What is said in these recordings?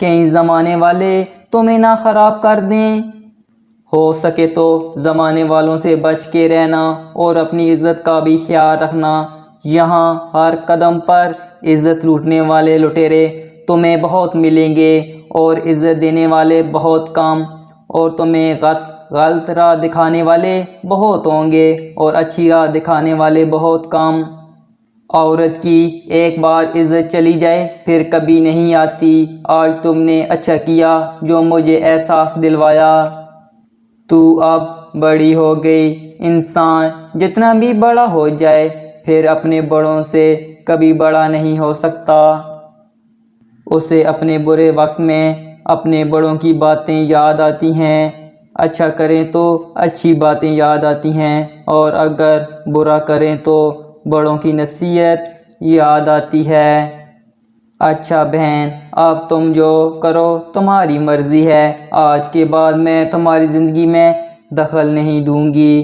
کہیں زمانے والے تمہیں نہ خراب کر دیں۔ ہو سکے تو زمانے والوں سے بچ کے رہنا اور اپنی عزت کا بھی خیال رکھنا۔ یہاں ہر قدم پر عزت لوٹنے والے لٹیرے تمہیں بہت ملیں گے اور عزت دینے والے بہت کم، اور تمہیں غلط راہ دکھانے والے بہت ہوں گے اور اچھی راہ دکھانے والے بہت کم۔ عورت کی ایک بار عزت چلی جائے پھر کبھی نہیں آتی۔ آج تم نے اچھا کیا جو مجھے احساس دلوایا۔ تو اب بڑی ہو گئی۔ انسان جتنا بھی بڑا ہو جائے پھر اپنے بڑوں سے کبھی بڑا نہیں ہو سکتا۔ اسے اپنے برے وقت میں اپنے بڑوں کی باتیں یاد آتی ہیں، اچھا کریں تو اچھی باتیں یاد آتی ہیں، اور اگر برا کریں تو بڑوں کی نصیحت یاد آتی ہے۔ اچھا بہن، اب تم جو کرو تمہاری مرضی ہے، آج کے بعد میں تمہاری زندگی میں دخل نہیں دوں گی۔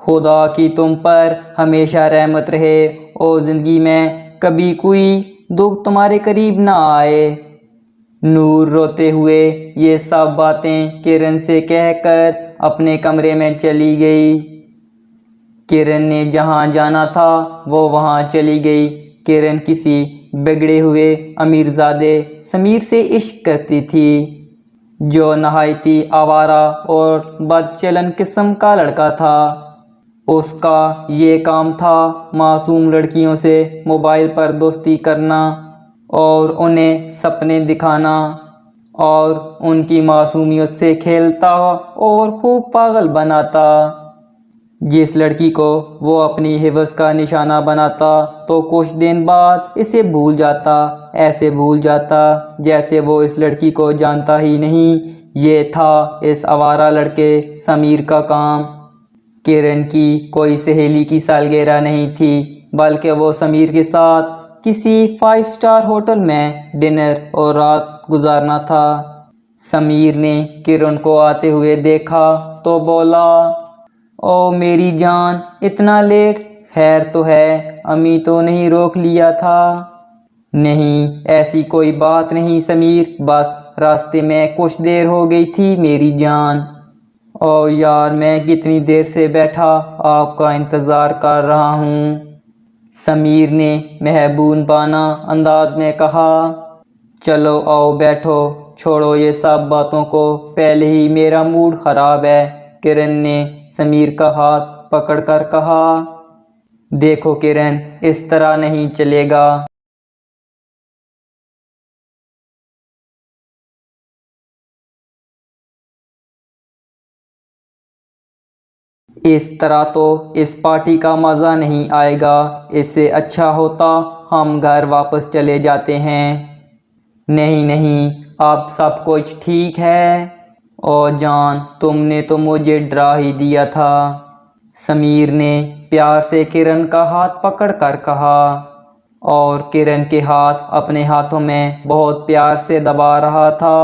خدا کی تم پر ہمیشہ رحمت رہے اور زندگی میں کبھی کوئی دکھ تمہارے قریب نہ آئے۔ نور روتے ہوئے یہ سب باتیں کرن سے کہہ کر اپنے کمرے میں چلی گئی۔ کرن نے جہاں جانا تھا وہ وہاں چلی گئی۔ کرن کسی بگڑے ہوئے امیرزادے سمیر سے عشق کرتی تھی، جو نہایتی آوارہ اور بد چلن قسم کا لڑکا تھا۔ اس کا یہ کام تھا معصوم لڑکیوں سے موبائل پر دوستی کرنا اور انہیں سپنے دکھانا، اور ان کی معصومیت سے کھیلتا اور خوب پاگل بناتا۔ جس لڑکی کو وہ اپنی حوث کا نشانہ بناتا تو کچھ دن بعد اسے بھول جاتا، ایسے بھول جاتا جیسے وہ اس لڑکی کو جانتا ہی نہیں۔ یہ تھا اس آوارہ لڑکے سمیر کا کام۔ کرن کی کوئی سہیلی کی سالگرہ نہیں تھی، بلکہ وہ سمیر کے ساتھ کسی 5 اسٹار ہوٹل میں ڈنر اور رات گزارنا تھا۔ سمیر نے کرن کو آتے ہوئے دیکھا تو بولا، او میری جان، اتنا لیٹ؟ خیر تو ہے، امی تو نہیں روک لیا تھا؟ نہیں، ایسی کوئی بات نہیں سمیر، بس راستے میں کچھ دیر ہو گئی تھی میری جان۔ او یار، میں کتنی دیر سے بیٹھا آپ کا انتظار کر رہا ہوں، سمیر نے محبوبانہ انداز میں کہا۔ چلو آؤ بیٹھو، چھوڑو یہ سب باتوں کو، پہلے ہی میرا موڈ خراب ہے، کرن نے سمیر کا ہاتھ پکڑ کر کہا۔ دیکھو کرن، اس طرح نہیں چلے گا۔ اس طرح تو اس پارٹی کا مزہ نہیں آئے گا، اس سے اچھا ہوتا ہم گھر واپس چلے جاتے ہیں۔ نہیں نہیں، اب سب کچھ ٹھیک ہے۔ او جان، تم نے تو مجھے ڈرا ہی دیا تھا، سمیر نے پیار سے کرن کا ہاتھ پکڑ کر کہا، اور کرن کے ہاتھ اپنے ہاتھوں میں بہت پیار سے دبا رہا تھا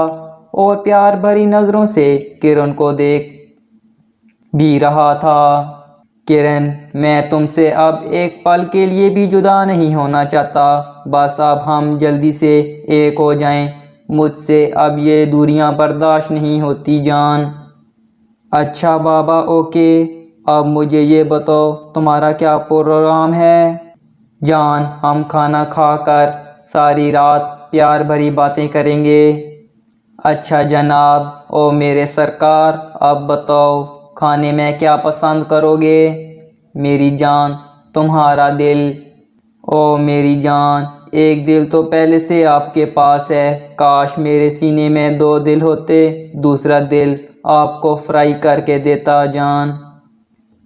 اور پیار بھری نظروں سے کرن کو دیکھ بھی رہا تھا۔ کرن، میں تم سے اب ایک پل کے لیے بھی جدا نہیں ہونا چاہتا، بس اب ہم جلدی سے ایک ہو جائیں، مجھ سے اب یہ دوریاں برداشت نہیں ہوتی جان۔ اچھا بابا، اوکے، اب مجھے یہ بتاؤ تمہارا کیا پروگرام ہے؟ جان، ہم کھانا کھا کر ساری رات پیار بھری باتیں کریں گے۔ اچھا جناب۔ او میرے سرکار، اب بتاؤ کھانے میں کیا پسند کرو گے؟ میری جان، تمہارا دل۔ او میری جان، ایک دل تو پہلے سے آپ کے پاس ہے، کاش میرے سینے میں 2 دل ہوتے، دوسرا دل آپ کو فرائی کر کے دیتا جان۔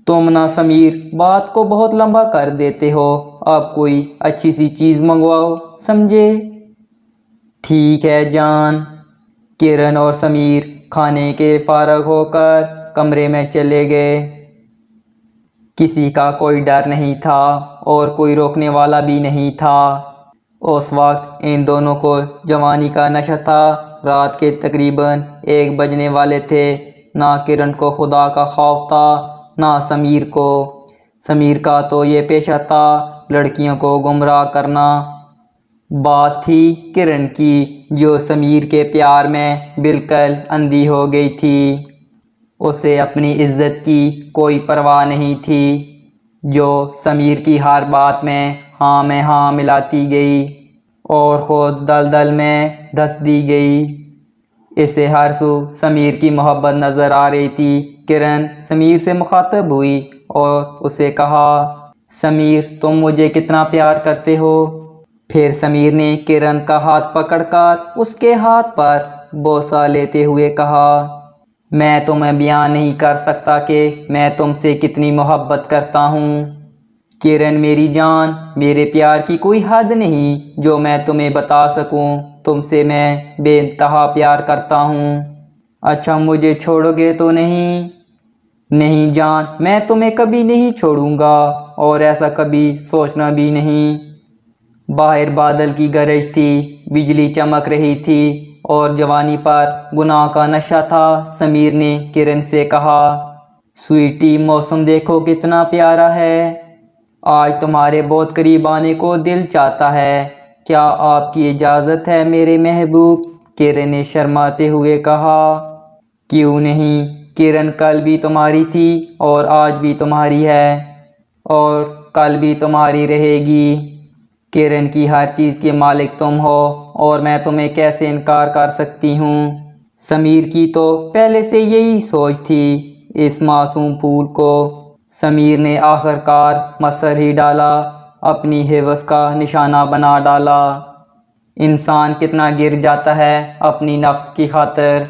تم نا سمیر، بات کو بہت لمبا کر دیتے ہو، اب کوئی اچھی سی چیز منگواؤ، سمجھے؟ ٹھیک ہے جان۔ کرن اور سمیر کھانے کے فارغ ہو کر کمرے میں چلے گئے۔ کسی کا کوئی ڈر نہیں تھا اور کوئی روکنے والا بھی نہیں تھا۔ اس وقت ان دونوں کو جوانی کا نشہ تھا۔ رات کے تقریباً 1 بجنے والے تھے۔ نہ کرن کو خدا کا خوف تھا، نہ سمیر کو۔ سمیر کا تو یہ پیشہ تھا لڑکیوں کو گمراہ کرنا۔ بات تھی کرن کی، جو سمیر کے پیار میں بالکل اندھی ہو گئی تھی۔ اسے اپنی عزت کی کوئی پرواہ نہیں تھی، جو سمیر کی ہر بات میں ہاں ملاتی گئی اور خود دلدل میں دھس دی گئی۔ اسے ہر سو سمیر کی محبت نظر آ رہی تھی۔ کرن سمیر سے مخاطب ہوئی اور اسے کہا، سمیر تم مجھے کتنا پیار کرتے ہو؟ پھر سمیر نے کرن کا ہاتھ پکڑ کر اس کے ہاتھ پر بوسہ لیتے ہوئے کہا، میں تمہیں بیان نہیں کر سکتا کہ میں تم سے کتنی محبت کرتا ہوں۔ کرن میری جان، میرے پیار کی کوئی حد نہیں جو میں تمہیں بتا سکوں۔ تم سے میں بے انتہا پیار کرتا ہوں۔ اچھا مجھے چھوڑو گے تو نہیں؟ نہیں جان، میں تمہیں کبھی نہیں چھوڑوں گا اور ایسا کبھی سوچنا بھی نہیں۔ باہر بادل کی گرج تھی، بجلی چمک رہی تھی اور جوانی پر گناہ کا نشہ تھا۔ سمیر نے کرن سے کہا، سویٹی موسم دیکھو کتنا پیارا ہے، آج تمہارے بہت قریب آنے کو دل چاہتا ہے، کیا آپ کی اجازت ہے میرے محبوب؟ کرن نے شرماتے ہوئے کہا، کیوں نہیں، کرن کل بھی تمہاری تھی اور آج بھی تمہاری ہے اور کل بھی تمہاری رہے گی۔ کرن کی ہر چیز کے مالک تم ہو اور میں تمہیں کیسے انکار کر سکتی ہوں؟ سمیر کی تو پہلے سے یہی سوچ تھی۔ اس معصوم پھول کو سمیر نے آخر کار مصر ہی ڈالا، اپنی حوث کا نشانہ بنا ڈالا۔ انسان کتنا گر جاتا ہے اپنی نفس کی خاطر۔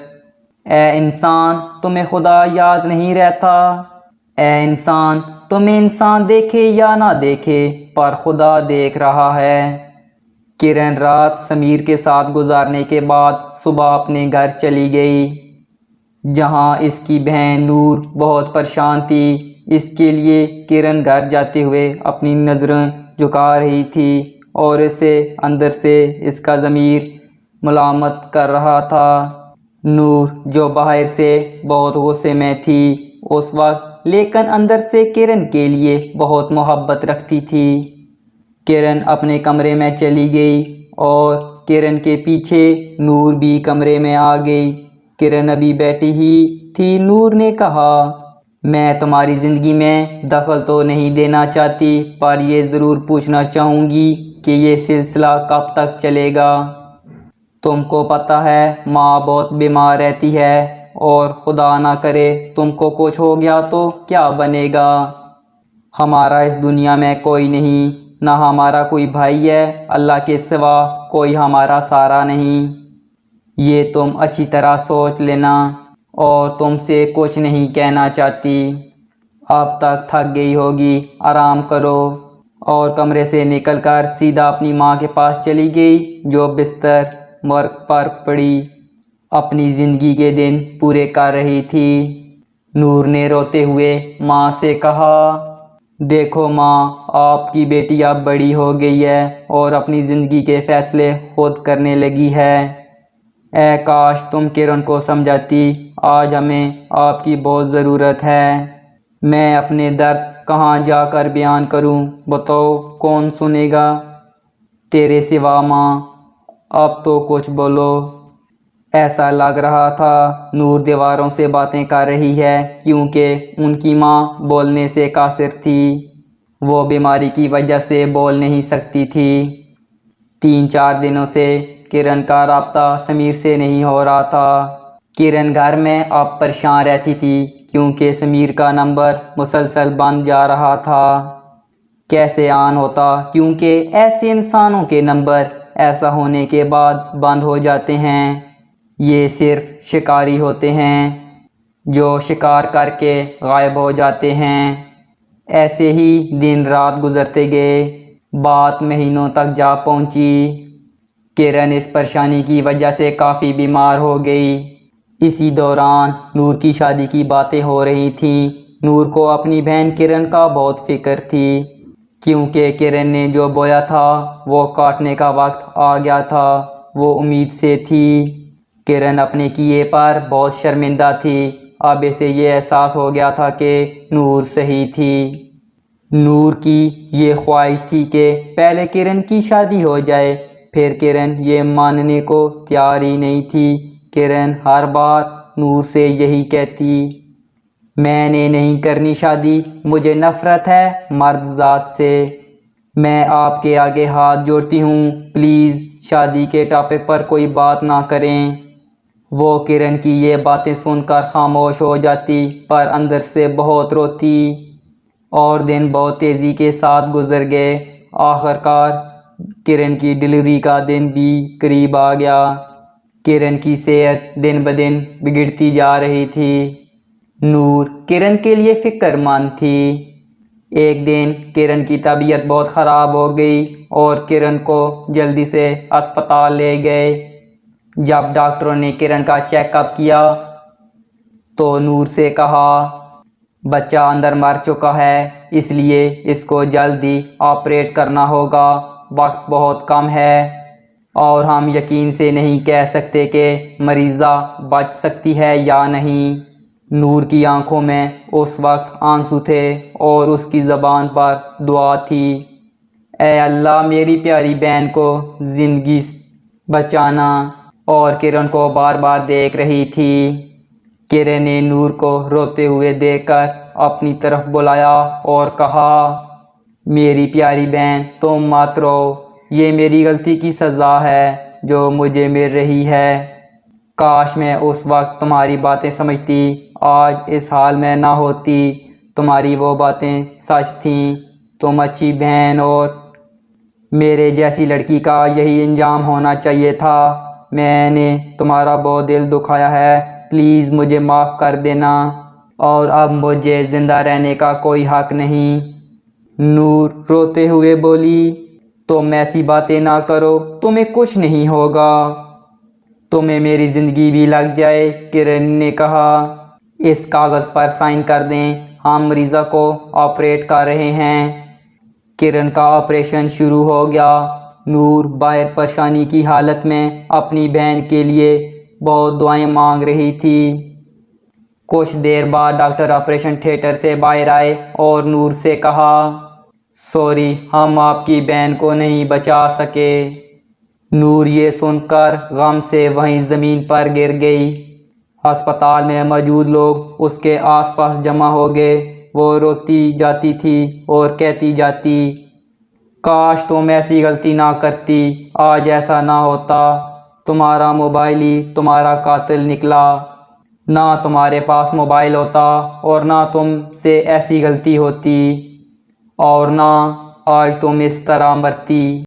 اے انسان تمہیں خدا یاد نہیں رہتا؟ اے انسان تمہیں انسان دیکھے یا نہ دیکھے پر خدا دیکھ رہا ہے۔ کرن رات سمیر کے ساتھ گزارنے کے بعد صبح اپنے گھر چلی گئی، جہاں اس کی بہن نور بہت پریشان تھی۔ اس کے لیے کرن گھر جاتے ہوئے اپنی نظریں جھکا رہی تھی اور اسے اندر سے اس کا ضمیر ملامت کر رہا تھا۔ نور جو باہر سے بہت غصے میں تھی اس وقت، لیکن اندر سے کرن کے لیے بہت محبت رکھتی تھی۔ کرن اپنے کمرے میں چلی گئی اور کرن کے پیچھے نور بھی کمرے میں آ گئی۔ کرن ابھی بیٹھی ہی تھی، نور نے کہا، میں تمہاری زندگی میں دخل تو نہیں دینا چاہتی پر یہ ضرور پوچھنا چاہوں گی کہ یہ سلسلہ کب تک چلے گا؟ تم کو پتہ ہے ماں بہت بیمار رہتی ہے اور خدا نہ کرے تم کو کچھ ہو گیا تو کیا بنے گا؟ ہمارا اس دنیا میں کوئی نہیں، نہ ہمارا کوئی بھائی ہے، اللہ کے سوا کوئی ہمارا سہارا نہیں۔ یہ تم اچھی طرح سوچ لینا اور تم سے کچھ نہیں کہنا چاہتی۔ اب تک تھک گئی ہوگی، آرام کرو۔ اور کمرے سے نکل کر سیدھا اپنی ماں کے پاس چلی گئی جو بستر مرگ پر پڑی اپنی زندگی کے دن پورے کر رہی تھی۔ نور نے روتے ہوئے ماں سے کہا، دیکھو ماں، آپ کی بیٹی اب بڑی ہو گئی ہے اور اپنی زندگی کے فیصلے خود کرنے لگی ہے۔ اے کاش تم کرن کو سمجھاتی، آج ہمیں آپ کی بہت ضرورت ہے۔ میں اپنے درد کہاں جا کر بیان کروں، بتاؤ کون سنے گا تیرے سوا ماں؟ اب تو کچھ بولو۔ ایسا لگ رہا تھا نور دیواروں سے باتیں کر رہی ہے، کیونکہ ان کی ماں بولنے سے قاصر تھی، وہ بیماری کی وجہ سے بول نہیں سکتی تھی۔ 3-4 دنوں سے کرن کا رابطہ سمیر سے نہیں ہو رہا تھا۔ کرن گھر میں اب پریشان رہتی تھی کیونکہ سمیر کا نمبر مسلسل بند جا رہا تھا۔ کیسے آن ہوتا، کیونکہ ایسے انسانوں کے نمبر ایسا ہونے کے بعد بند ہو جاتے ہیں۔ یہ صرف شکاری ہوتے ہیں جو شکار کر کے غائب ہو جاتے ہیں۔ ایسے ہی دن رات گزرتے گئے، بات مہینوں تک جا پہنچی۔ کرن اس پریشانی کی وجہ سے کافی بیمار ہو گئی۔ اسی دوران نور کی شادی کی باتیں ہو رہی تھیں۔ نور کو اپنی بہن کرن کا بہت فکر تھی، کیونکہ کرن نے جو بویا تھا وہ کاٹنے کا وقت آ گیا تھا۔ وہ امید سے تھی۔ کرن اپنے کیے پر بہت شرمندہ تھی۔ اب اسے یہ احساس ہو گیا تھا کہ نور صحیح تھی۔ نور کی یہ خواہش تھی کہ پہلے کرن کی شادی ہو جائے پھر کرن یہ ماننے کو تیار ہی نہیں تھی۔ کرن ہر بار نور سے یہی کہتی، میں نے نہیں کرنی شادی، مجھے نفرت ہے مرد ذات سے، میں آپ کے آگے ہاتھ جوڑتی ہوں، پلیز شادی کے ٹاپک پر کوئی بات نہ کریں۔ وہ کرن کی یہ باتیں سن کر خاموش ہو جاتی، پر اندر سے بہت روتی۔ اور دن بہت تیزی کے ساتھ گزر گئے۔ آخر کار کرن کی ڈلیوری کا دن بھی قریب آ گیا۔ کرن کی صحت دن بدن بگڑتی جا رہی تھی۔ نور کرن کے لیے فکر مند تھی۔ ایک دن کرن کی طبیعت بہت خراب ہو گئی اور کرن کو جلدی سے اسپتال لے گئے۔ جب ڈاکٹروں نے کرن کا چیک اپ کیا تو نور سے کہا، بچہ اندر مر چکا ہے، اس لیے اس کو جلدی آپریٹ کرنا ہوگا، وقت بہت کم ہے اور ہم یقین سے نہیں کہہ سکتے کہ مریضہ بچ سکتی ہے یا نہیں۔ نور کی آنکھوں میں اس وقت آنسو تھے اور اس کی زبان پر دعا تھی، اے اللہ میری پیاری بہن کو زندگی بچانا۔ اور کرن کو بار بار دیکھ رہی تھی۔ کرن نے نور کو روتے ہوئے دیکھ کر اپنی طرف بلایا اور کہا، میری پیاری بہن تم مت رو، یہ میری غلطی کی سزا ہے جو مجھے مل رہی ہے۔ کاش میں اس وقت تمہاری باتیں سمجھتی، آج اس حال میں نہ ہوتی۔ تمہاری وہ باتیں سچ تھیں، تم اچھی بہن اور میرے جیسی لڑکی کا یہی انجام ہونا چاہیے تھا۔ میں نے تمہارا بہت دل دکھایا ہے، پلیز مجھے معاف کر دینا، اور اب مجھے زندہ رہنے کا کوئی حق نہیں۔ نور روتے ہوئے بولی، تم ایسی باتیں نہ کرو، تمہیں کچھ نہیں ہوگا، تمہیں میری زندگی بھی لگ جائے۔ کرن نے کہا، اس کاغذ پر سائن کر دیں، ہم مریضہ کو آپریٹ کر رہے ہیں۔ کرن کا آپریشن شروع ہو گیا۔ نور باہر پریشانی کی حالت میں اپنی بہن کے لیے بہت دعائیں مانگ رہی تھی۔ کچھ دیر بعد ڈاکٹر آپریشن تھیٹر سے باہر آئے اور نور سے کہا، سوری، ہم آپ کی بہن کو نہیں بچا سکے۔ نور یہ سن کر غم سے وہیں زمین پر گر گئی۔ ہسپتال میں موجود لوگ اس کے آس پاس جمع ہو گئے۔ وہ روتی جاتی تھی اور کہتی جاتی، کاش تم ایسی غلطی نہ کرتی، آج ایسا نہ ہوتا، تمہارا موبائل ہی تمہارا قاتل نکلا، نہ تمہارے پاس موبائل ہوتا اور نہ تم سے ایسی غلطی ہوتی، اور نہ آج تم اس طرح مرتی۔